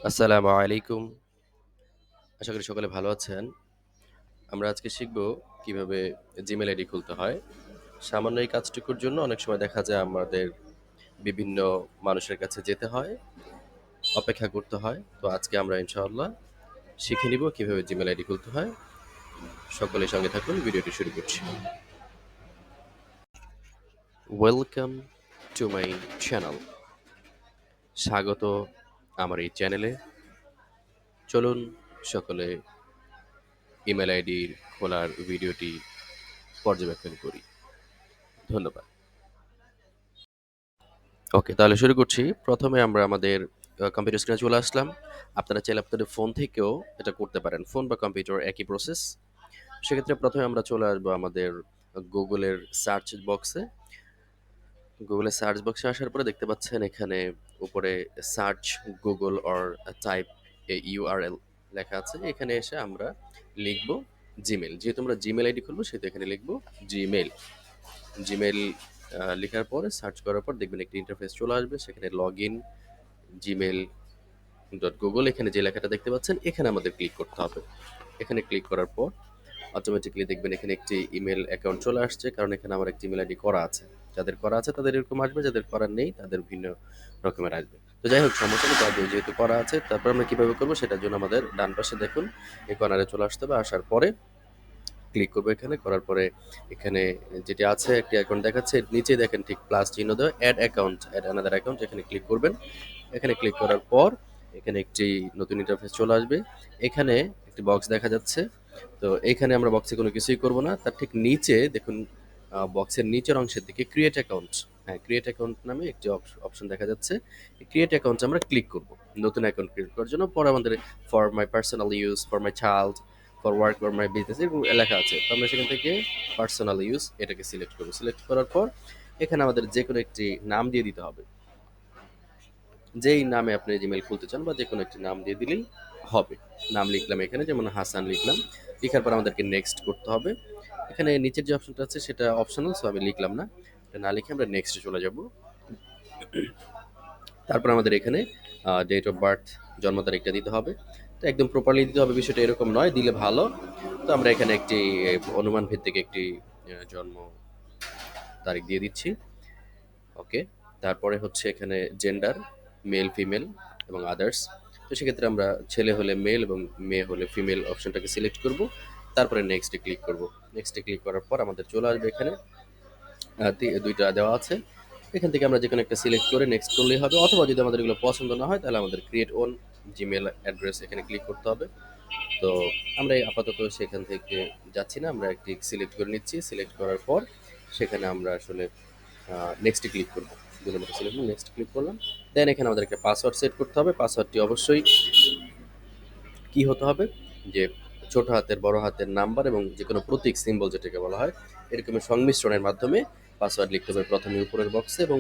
আসসালামু আলাইকুম। আশা করি সকলে ভালো আছেন। আমরা আজকে শিখব কিভাবে Gmail আইডি খুলতে হয়। সামান্য এই কাজটুকুর জন্য অনেক সময় দেখা যায় আমাদের বিভিন্ন মানুষের কাছে যেতে হয়, অপেক্ষা করতে হয়। তো আজকে আমরা ইনশাআল্লাহ শিখে নিব কিভাবে Gmail আইডি খুলতে হয়। সকলেই সঙ্গে থাকুন, ভিডিওটি শুরু করছি। Welcome to my channel. স্বাগত আমার এই চ্যানেলে। চলুন সকলে ইমেল আইডির খোলার ভিডিওটি পর্যবেক্ষণ করি। ধন্যবাদ। ওকে, তাহলে শুরু করছি। প্রথমে আমরা আমাদের কম্পিউটার স্ক্রিনে চলে আসলাম। আপনারা চাইলে আপনাদের ফোন থেকেও এটা করতে পারেন। ফোন বা কম্পিউটার একই প্রসেস। সেক্ষেত্রে প্রথমে আমরা চলে আসবো আমাদের গুগলের সার্চ বক্সে। গুগলের সার্চ বক্সে আসার পরে দেখতে পাচ্ছেন এখানে উপরে search Google or type A URL লেখা আছে। এখানে এসে আমরা লিখব জিমেল। যেহেতু আমরা জিমেল আইডি খুলবো সেহেতু এখানে লিখব জিমেল। জিমেল লেখার পরে সার্চ করার পর দেখবেন একটি ইন্টারফেস চলে আসবে। সেখানে log in Gmail dot Google, এখানে যে লেখাটা দেখতে পাচ্ছেন এখানে আমাদের ক্লিক করতে হবে। এখানে ক্লিক করার পর অটোমেটিক্যালি দেখবেন এখানে একটি ইমেল অ্যাকাউন্ট চলে আসছে, কারণ এখানে আমার একটি ইমেল আইডি করা আছে। যাদের করা আছে তাদের এরকম আসবে, যাদের করা নেই তাদের ভিন্ন রকমের আসবে। তো যাই হোক, সমস্যা নেই, তাদের যেহেতু করা আছে। তারপর আমরা কীভাবে করবো সেটার জন্য আমাদের ডান পাশে দেখুন এই কর্নারে চলে আসতে হবে। আসার পরে ক্লিক করবো এখানে। করার পরে এখানে যেটি আছে একটি অ্যাকাউন্ট দেখাচ্ছে, এর নিচে দেখেন ঠিক প্লাস চিহ্ন দেওয়া add account, add another account, এখানে ক্লিক করবেন। এখানে ক্লিক করার পর এখানে একটি নতুন ইন্টারফেস চলে আসবে। এখানে একটি বক্স দেখা যাচ্ছে। তো এখানে আমরা বক্সে কোনো কিছুই করব না। তার ঠিক নিচে দেখুন বক্সের নিচের অংশের দিকে ক্রিয়েট অ্যাকাউন্ট, হ্যাঁ ক্রিয়েট অ্যাকাউন্ট নামে একটি অপশন দেখা যাচ্ছে। এই ক্রিয়েট অ্যাকাউন্টে আমরা ক্লিক করব নতুন অ্যাকাউন্ট ক্রিয়েট করার জন্য। পরে আমাদের for my personal use, for my child, for work, for my business এরকম লেখা আছে। তো আমরা সেখান থেকে পার্সোনাল ইউজ এটাকে সিলেক্ট করব। সিলেক্ট করার পর এখানে আমাদের যে কোনো একটি নাম দিয়ে দিতে হবে। যেই নামে আপনি জিমেল খুলতে চান বা যে কোনো একটি নাম দিয়ে দিলেই হবে। নাম লিখলাম এখানে, যেমন হাসান লিখলাম। লেখার পর আমাদেরকে নেক্সট করতে হবে। এখানে নিচের যে অপশনটা আছে সেটা অপশনাল, সো আমি লিখলাম না। এটা না লিখে আমরা নেক্সটে চলে যাব। তারপর আমাদের এখানে ডেট অফ বার্থ, জন্ম তারিখটা দিতে হবে। তো একদম প্রপারলি দিতে হবে, বিষয়টা এরকম নয়, দিলে ভালো। তো আমরা এখানে একটি অনুমান ভিত্তিক একটি জন্ম তারিখ দিয়ে দিচ্ছি। ওকে, তারপরে হচ্ছে এখানে জেন্ডার, মেল ফিমেল এবং আদার্স। তো সেক্ষেত্রে আমরা ছেলে হলে মেল এবং মেয়ে হলে ফিমেল অপশনটাকে সিলেক্ট করব। তারপরে নেক্সটে ক্লিক করব। নেক্সটে ক্লিক করার পর আমাদের চলে আসবে এখানে দুইটা দেওয়া আছে। এখান থেকে আমরা যে কোনো একটা সিলেক্ট করে নেক্সট করলেই হবে, অথবা যদি আমাদের এগুলো পছন্দ না হয় তাহলে আমাদের ক্রিয়েট ওন জিমেল অ্যাড্রেস এখানে ক্লিক করতে হবে। তো আমরা আপাতত সেখান থেকে যাচ্ছি না, আমরা একটি সিলেক্ট করে নিচ্ছি। সিলেক্ট করার পর সেখানে আমরা আসলে নেক্সটে ক্লিক করবো। ২ নম্বরটা সিলেক্ট করে নেক্সট ক্লিক করলাম। দেন এখানে আমাদের একটা পাসওয়ার্ড সেট করতে হবে। পাসওয়ার্ডটি অবশ্যই কি হতে হবে, যে ছোট হাতের, বড় হাতের, নাম্বার এবং যে কোনো প্রতীক, সিম্বল যেটাকে বলা হয়, এরকমের সংমিশ্রণের মাধ্যমে পাসওয়ার্ড লিখতে হবে প্রথমে উপরের বক্সে, এবং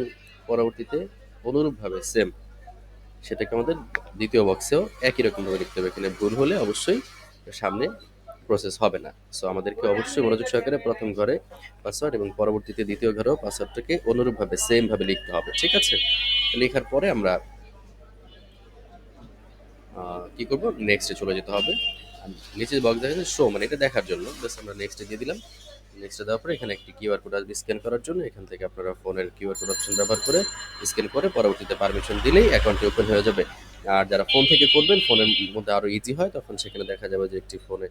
পরবর্তীতে অনুরূপভাবে সেম সেটাকে আমাদের দ্বিতীয় বক্সেও একই রকমভাবে লিখতে হবে। এখানে ভুল হলে অবশ্যই সামনে প্রসেস হবে না। সো আমাদেরকে অবশ্যই মনোযোগ সহকারে প্রথম ঘরে পাসওয়ার্ড এবং পরবর্তীতে দ্বিতীয় ঘরেও পাসওয়ার্ডটাকে অনুরূপভাবে সেমভাবে লিখতে হবে। ঠিক আছে? লেখার পরে আমরা কি করব, নেক্সটে চলে যেতে হবে। আর নিচে বক্স দেখা যাচ্ছে শো, মানে এটা দেখার জন্য জাস্ট আমরা নেক্সটে দিয়ে দিলাম। নেক্সটে দেওয়ার পরে এখানে একটি কিউআর কোড আসবে স্ক্যান করার জন্য। এখান থেকে আপনারা ফোনের কিউআর কোড অপশন ব্যবহার করে স্ক্যান করে পরবর্তীতে পারমিশন দিলেই অ্যাকাউন্টটি ওপেন হয়ে যাবে। আর যারা ফোন থেকে করবেন, ফোনের মধ্যে আরও ইজি হয়, তখন সেখানে দেখা যাবে যে একটি ফোনে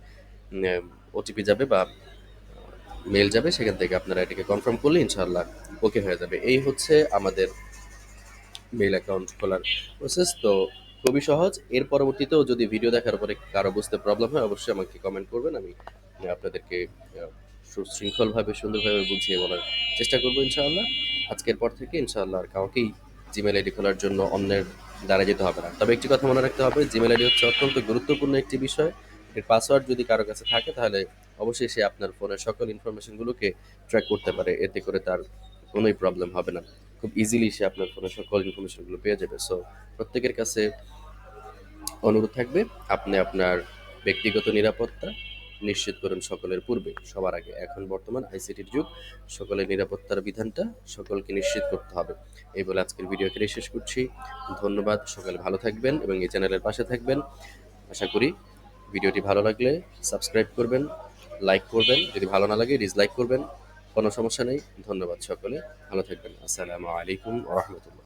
ওটিপি যাবে বা মেল যাবে, সেখান থেকে আপনারা এটাকে কনফার্ম করলে ইনশাআল্লাহ ওকে হয়ে যাবে। এই হচ্ছে আমাদের মেইল অ্যাকাউন্ট খোলার প্রসেস। তো খুবই সহজ। এর পরবর্তীতেও যদি ভিডিও দেখার পরে কারো বুঝতে প্রবলেম হয় অবশ্যই আমাকে কমেন্ট করবেন। আমি আপনাদেরকে সুশৃঙ্খলভাবে সুন্দরভাবে বুঝিয়ে বলার চেষ্টা করবো ইনশাআল্লাহ। আজকের পর থেকে ইনশাআল্লাহ আর কাউকেই জিমেল আইডি খোলার জন্য অন্যের দ্বারা যেতে হবে না। তবে একটি কথা মনে রাখতে হবে, জিমেল আইডি হচ্ছে অত্যন্ত গুরুত্বপূর্ণ একটি বিষয়। এর পাসওয়ার্ড যদি কারো কাছে থাকে তাহলে অবশ্যই সে আপনার ফোনের সকল ইনফরমেশনগুলোকে ট্র্যাক করতে পারে। এতে করে তার কোনোই প্রবলেম হবে না। খুব ইজিলি সে আপনার ফোনের সকল ইনফরমেশনগুলো পেয়ে যাবে। সো প্রত্যেকের কাছে অনুরোধ থাকবে, আপনি আপনার ব্যক্তিগত নিরাপত্তা নিশ্চিত করুন সকলের পূর্বে, সবার আগে। এখন বর্তমান আইসিটির যুগ, সকলের নিরাপত্তার বিধানটা সকলকে নিশ্চিত করতে হবে। এই বলে আজকের ভিডিও এখানেই শেষ করছি। ধন্যবাদ, সকলে ভালো থাকবেন এবং এই চ্যানেলের পাশে থাকবেন। আশা করি ভিডিওটি ভালো লাগলে সাবস্ক্রাইব করবেন, লাইক করবেন, যদি ভালো না লাগে ডিসলাইক করবেন, কোনো সমস্যা নেই। ধন্যবাদ, সকলে ভালো থাকবেন। আসসালামু আলাইকুম ওয়া রাহমাতুল্লাহ।